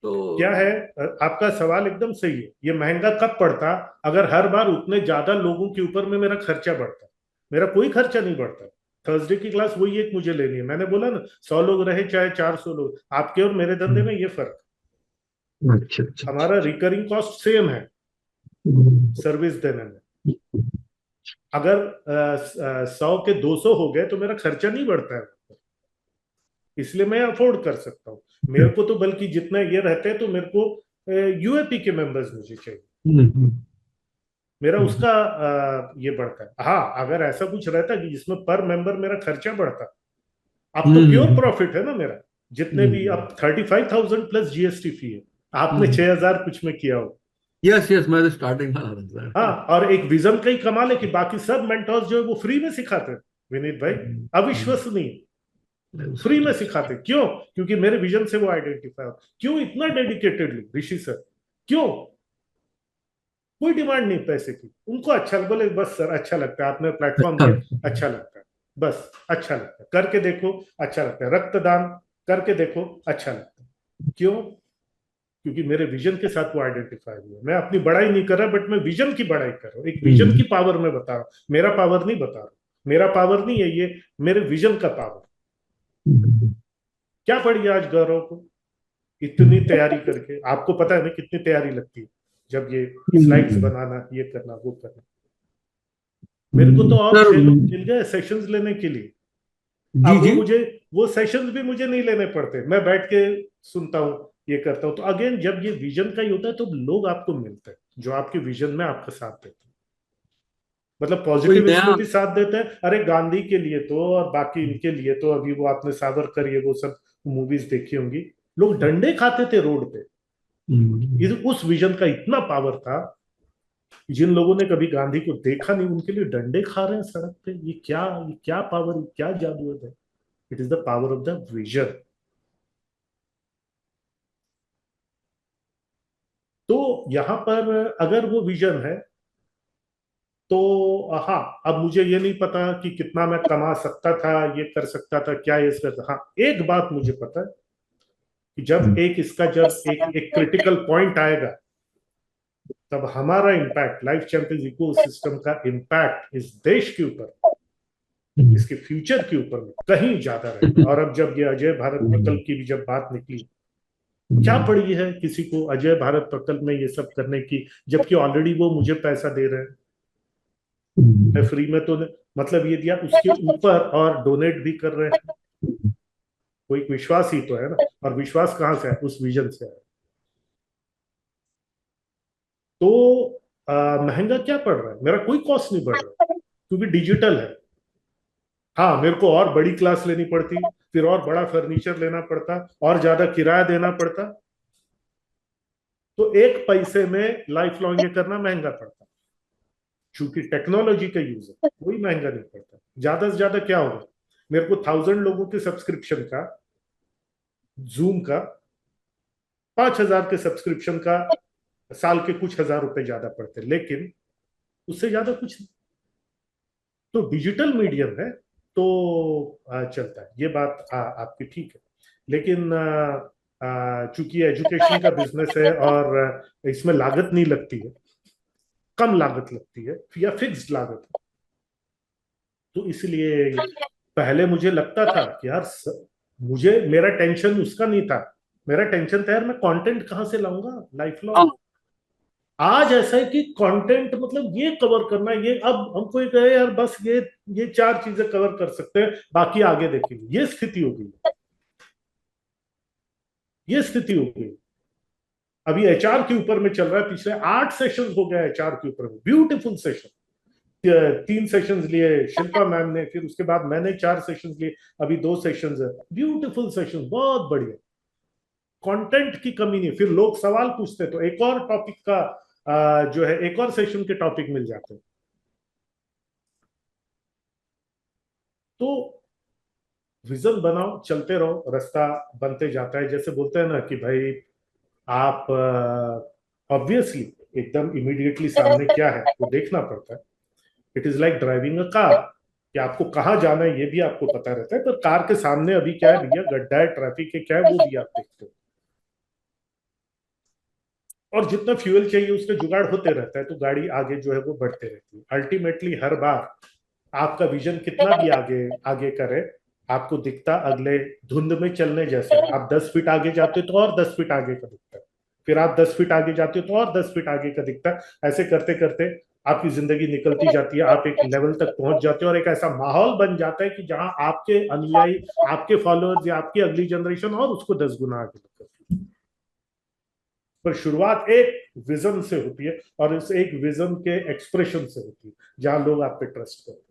क्या है, तो आपका सवाल एकदम सही है, ये महंगा कब पड़ता, अगर हर बार उतने ज्यादा लोगों के ऊपर में मेरा खर्चा बढ़ता। मेरा कोई खर्चा नहीं बढ़ता। थर्सडे की क्लास वही एक मुझे लेनी है, मैंने बोला ना 100 लोग रहे चाहे 400 लोग, आपके और मेरे धंधे में ये फर्क। अच्छा, अच्छा, अच्छा। हमारा रिकरिंग कॉस्ट सेम है हम्म, सर्विस देने में। अगर 100 के 200 हो गए तो मेरा खर्चा नहीं बढ़ता है, इसलिए मैं अफोर्ड कर सकता हूँ। मेरे को तो बल्कि जितना ये रहते हैं तो मेरे को यूएपी के मेंबर्स मुझे चाहिए, हम्म, मेरा हम्म, उसका ये बढ़ता है। हाँ अगर ऐसा कुछ रहता कि जिसमें पर मेंबर मेरा खर्चा बढ़ता, अब तो प्योर हम्म, प्रॉफिट है ना मेरा, जितने भी हम्म, अब 35,000 प्लस जीएसटी फी है, आपने हम्म। 6,000 कुछ में किया हो। यस, यस, मैं तो स्टार्टिंग में आ रहा था हाँ सर। और एक विजन का ही कमाल है कि बाकी सब मेंटर्स जो है वो फ्री में सिखाते हैं विनीत भाई, अविश्वसनीय, फ्री में सिखाते। क्यों? क्योंकि मेरे विजन से वो आइडेंटिफाई हो। क्यों इतना डेडिकेटेड लोग ऋषि सर, क्यों? कोई डिमांड नहीं पैसे की, उनको अच्छा बोले बस सर अच्छा लगता है आपने प्लेटफॉर्म दिया, अच्छा लगता है, बस अच्छा लगता है, करके देखो अच्छा लगता है, रक्तदान करके देखो अच्छा लगता है। क्यों? क्योंकि मेरे विजन के साथ वो आइडेंटिफाई हुआ। मैं अपनी बड़ाई नहीं कर रहा, बट मैं विजन की बड़ाई कर रहा हूँ, एक विजन की पावर में बता रहा हूँ, मेरा पावर नहीं बता रहा, मेरा पावर नहीं है ये, मेरे विजन का पावर। क्या पड़ी आज गौरव को इतनी तैयारी करके, आपको पता है ना कितनी तैयारी लगती है जब ये स्लाइड्स बनाना, ये करना वो करना। मेरे को तो और सर, 6 लोग मिल गए सेशंस लेने के लिए। जी, अब वो जी। मुझे, वो सेशंस भी मुझे नहीं लेने पड़ते, मैं बैठ के सुनता हूँ, ये करता हूँ। तो अगेन जब ये विजन का ही होता है तो लोग आपको मिलते हैं जो आपके विजन में आपका साथ देते हैं, मतलब कोई पॉजिटिव नया। इसमें भी साथ देते हैं। अरे गांधी के लिए तो और बाकी इनके लिए तो, अभी वो आपने सावरकर ये वो सब मूवीज देखी होंगी, लोग डंडे खाते थे रोड पे, हम्म, उस विजन का इतना पावर था। जिन लोगों ने कभी गांधी को देखा नहीं उनके लिए डंडे खा रहे हैं सड़क पे, ये क्या पावर, क्या जादू है। It is the power of the vision. तो यहां पर अगर वो विजन है तो हाँ, अब मुझे ये नहीं पता कि कितना मैं कमा सकता था, ये कर सकता था क्या, ये कर, हाँ एक बात मुझे पता है कि जब एक इसका जब एक क्रिटिकल पॉइंट आएगा, तब हमारा इम्पैक्ट लाइफ चैंपियंस इकोसिस्टम का इम्पैक्ट इस देश के ऊपर, इसके फ्यूचर के ऊपर में कहीं ज्यादा रहेगा। और अब जब ये अजय भारत प्रकल्प की भी जब बात निकली, क्या पड़ी है किसी को अजय भारत प्रकल्प में ये सब करने की, जबकि ऑलरेडी वो मुझे पैसा दे रहे हैं, मैं फ्री में तो मतलब ये दिया, उसके ऊपर और डोनेट भी कर रहे हैं। कोई विश्वास ही तो है ना, और विश्वास कहाँ से है, उस विजन से है। तो महंगा क्या पड़ रहा है, मेरा कोई कॉस्ट नहीं बढ़ रहा क्योंकि डिजिटल है। हाँ मेरे को और बड़ी क्लास लेनी पड़ती, फिर और बड़ा फर्नीचर लेना पड़ता, और ज्यादा किराया देना पड़ता, तो 1 पैसे में लाइफ लॉन्ग ये करना महंगा पड़ता। चूंकि टेक्नोलॉजी का यूज है, कोई महंगा नहीं पड़ता। ज्यादा से ज्यादा क्या होगा, मेरे को 1000 लोगों के सब्सक्रिप्शन का, जूम का, 5000 के सब्सक्रिप्शन का साल के कुछ हजार रुपए ज्यादा पड़ते, लेकिन उससे ज्यादा कुछ नहीं। तो डिजिटल मीडियम है तो चलता है, ये बात आपकी ठीक है। लेकिन चूंकि एजुकेशन का बिजनेस है और इसमें लागत नहीं लगती है, कम लागत लगती है या फिक्स्ड लागत है, तो इसलिए पहले मुझे लगता था कि यार मुझे, मेरा टेंशन उसका नहीं था, मेरा टेंशन था यार मैं कंटेंट कहां से लाऊंगा लाइफ लॉन्ग। आज ऐसा है कि कंटेंट मतलब ये कवर करना, ये अब हमको ये कहे यार बस ये 4 चीजें कवर कर सकते हैं, बाकी आगे देखेंगे, ये स्थिति हो गई, ये स्थिति हो गई। अभी एचआर के ऊपर में चल रहा है, पिछले 8 सेशंस हो गया एचआर के ऊपर में, ब्यूटीफुल सेशन। 3 सेशंस लिए शिल्पा मैम ने, फिर उसके बाद मैंने 4 सेशंस लिए, अभी 2 सेशंस है, ब्यूटीफुल सेशन, बहुत बढ़िया। कंटेंट की कमी नहीं, फिर लोग सवाल पूछते तो एक और टॉपिक का जो है एक और सेशन के टॉपिक मिल जाते हैं। तो विजन बनाओ, चलते रहो, रास्ता बनते जाता है। जैसे बोलते हैं ना कि भाई आप ऑब्वियसली एकदम इमीडिएटली सामने क्या है वो देखना पड़ता है। It is like driving a car, कि आपको कहाँ जाना है ये भी आपको पता रहता है, पर कार के सामने अभी क्या है भैया, गड्ढा है, ट्रैफिक है, क्या है वो भी आप देखते हो। और जितना फ्यूल चाहिए उसका जुगाड़ होते रहता है, तो गाड़ी आगे जो है वो बढ़ते रहती है। अल्टीमेटली हर बार आपका विजन कितना भी आगे आगे करे, आपको दिखता अगले धुंध में चलने जैसा है। आप 10 फीट आगे जाते हो तो और 10 फीट आगे का दिखता है, फिर आप 10 फीट आगे जाते हो तो और 10 फीट आगे का दिखता है। ऐसे करते करते आपकी जिंदगी निकलती जाती है, आप एक लेवल तक पहुंच जाते हो और एक ऐसा माहौल बन जाता है कि जहां आपके अनुयायी, आपके फॉलोअर्स या आपकी अगली जनरेशन और उसको 10 गुना आगे करती है। पर शुरुआत एक विजन से होती है, और इस एक विजन के एक्सप्रेशन से होती है, जहां लोग आप पे ट्रस्ट करते हैं।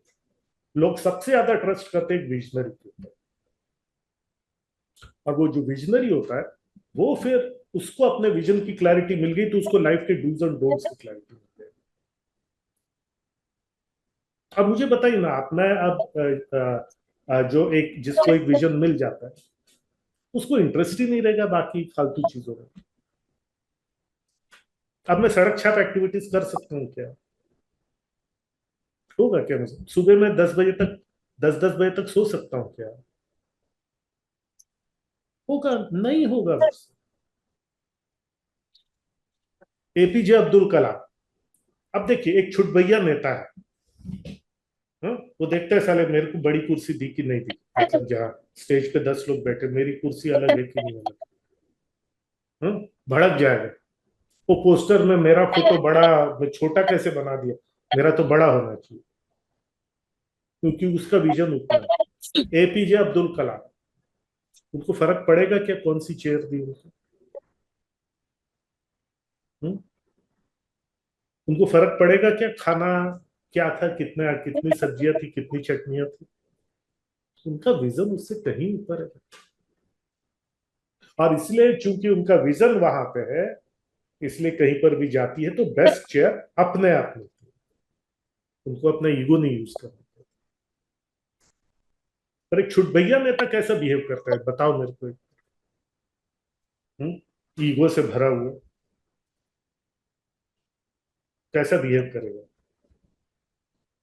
लोग सबसे ज्यादा ट्रस्ट करते हैं एक विजनरी के ऊपर, और वो जो विजनरी होता है वो फिर उसको अपने विजन की क्लैरिटी मिल गई तो उसको लाइफ के डूज एंड डोंट्स की क्लैरिटी मिल गई। अब मुझे बताइए ना आप, मैं अब जो एक जिसको एक विजन मिल जाता है उसको इंटरेस्ट ही नहीं रहेगा बाकी फालतू चीजों में। अब मैं सड़क छाप एक्टिविटीज कर सकता हूँ क्या? होगा क्या? मुझे सुबह में 10 बजे तक, 10-10 बजे तक सो सकता हूँ क्या? होगा नहीं होगा मुझसे। एपीजे अब्दुल कलाम, अब देखिए एक छुटभैया नेता है, हाँ? वो देखता है साले मेरे को बड़ी कुर्सी दी कि नहीं दी, मतलब जहाँ स्टेज पे 10 लोग बैठे, मेरी कुर्सी अलग है कि नहीं अलग, हाँ? भड़क जाएगा। वो पोस्टर में मेरा फोटो बड़ा, मैं छोटा कैसे बना दिया, मेरा तो बड़ा होना चाहिए, क्योंकि उसका विजन उतना है। एपीजे अब्दुल कलाम, उनको फर्क पड़ेगा क्या कौन सी चेयर दी उनको? हम्म? उनको फर्क पड़ेगा क्या खाना क्या था, कितना, कितनी सब्जियां थी, कितनी चटनियां थी? उनका विजन उससे कहीं ऊपर है। और इसलिए चूंकि उनका विजन वहां पे है, इसलिए कहीं पर भी जाती है तो बेस्ट चेयर अपने आप में, उनको अपना ईगो नहीं यूज करना। पर एक छुट भैया नेता कैसा बिहेव करता है बताओ मेरे को? ईगो से भरा हुआ कैसा बिहेव करेगा?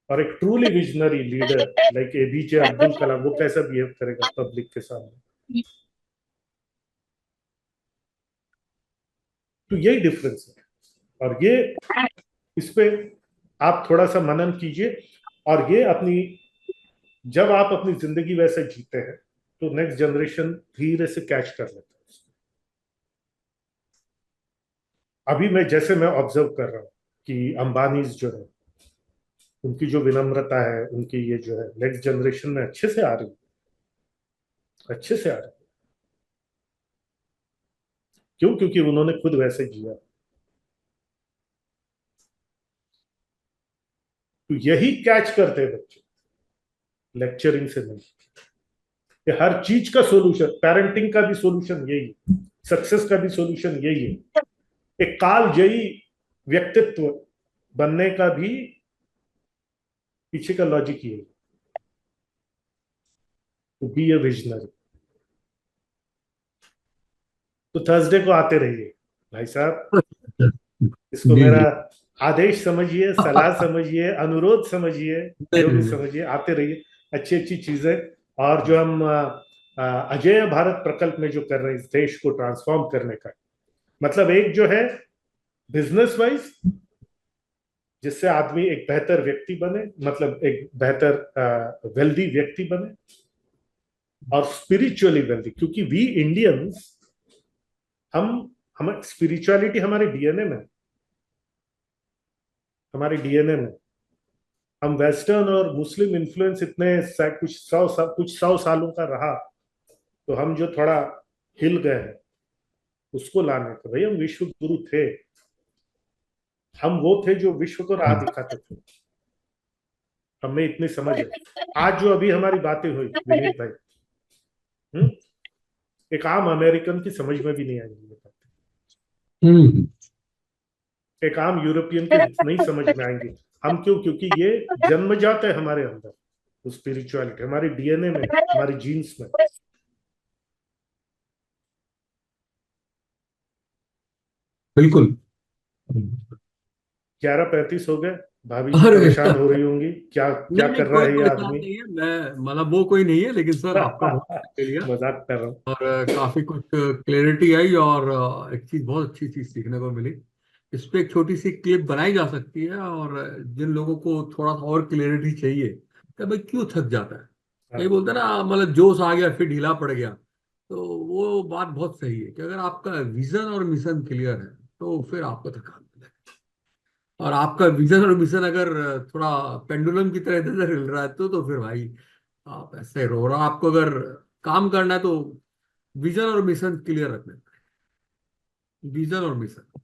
और एक truly visionary leader like APJ Abdul Kalam, वो कैसा बिहेव करेगा पब्लिक के सामने? तो यही डिफरेंस है। और ये, इस पे आप थोड़ा सा मनन कीजिए, और ये अपनी, जब आप अपनी जिंदगी वैसे जीते हैं तो नेक्स्ट जनरेशन धीरे से कैच कर लेता है। अभी मैं ऑब्जर्व कर रहा हूँ कि अंबानी जो है, उनकी जो विनम्रता है, उनकी ये जो है नेक्स्ट जनरेशन में अच्छे से आ रही है, अच्छे से आ रही है। क्यों? क्योंकि उन्होंने खुद वैसे जिया। तो यही कैच करते हैं बच्चे, लेक्चरिंग से नहीं। ये हर चीज का सोल्यूशन, पेरेंटिंग का भी सोल्यूशन यही है, सक्सेस का भी सोल्यूशन यही है। एक कालजयी व्यक्तित्व बनने का भी पीछे का लॉजिक ये, टू बी अ विजनरी। तो थर्सडे को आते रहिए भाई साहब, इसको जी मेरा जी। आदेश समझिए, सलाह समझिए, अनुरोध समझिए, नहीं जो भी नहीं नहीं। समझिए, आते रहिए। अच्छी अच्छी चीजें, और जो हम अजेय भारत प्रकल्प में जो कर रहे हैं इस देश को ट्रांसफॉर्म करने का, मतलब एक जो है बिजनेस वाइज, जिससे आदमी एक बेहतर व्यक्ति बने, मतलब एक बेहतर वेल्दी व्यक्ति बने, और स्पिरिचुअली वेल्दी, क्योंकि वी इंडियंस, हम स्पिरिचुअलिटी हमारे डीएनए में, हमारे डीएनए में। हम वेस्टर्न और मुस्लिम इन्फ्लुएंस इतने कुछ सौ सालों का रहा, तो हम जो थोड़ा हिल गए हैं उसको लाने का, भाई हम विश्व गुरु थे, हम वो थे जो विश्व को राह दिखाते थे, हमें इतनी समझ है। आज जो अभी हमारी बातें हुई विनीत भाई, हम्म, एक आम अमेरिकन की समझ में भी नहीं आएंगी ये बातें, हम्म। एक आम यूरोपियन के नहीं समझ में आएंगी। हम क्यों? क्योंकि ये जन्मजात है हमारे अंदर, वो स्पिरिचुअलिटी हमारे डीएनए में, हमारी जीन्स में। बिल्कुल। 11:35 हो गए, भाभी जी अरे परेशान हो रही होंगी, क्या क्या नहीं नहीं, कर रहा कोई है ये परेशान आदमी। नहीं है, मैं मतलब वो कोई नहीं है, लेकिन सर आपका बहुत ले लिया। मजाक कर रहा हूँ। और काफी कुछ क्लैरिटी आई, और एक चीज, बहुत अच्छी चीज सीखने को मिली। इस पे एक छोटी सी क्लिप बनाई जा सकती है, और जिन लोगों को थोड़ा सा और क्लैरिटी चाहिए कि भाई क्यों थक जाता है, कई हाँ, बोलते हैं ना, मतलब जोश आ गया फिर ढीला पड़ गया, तो वो बात बहुत सही है कि अगर आपका विजन और मिशन क्लियर है तो फिर आपको थकान नहीं लगेगी। और आपका विजन और मिशन अगर थोड़ा पेंडुलम की तरह इधर उधर हिल रहा है तो फिर भाई आप ऐसे रो रहा, आपको अगर काम करना है तो विजन और मिशन क्लियर रखना है। विजन और मिशन।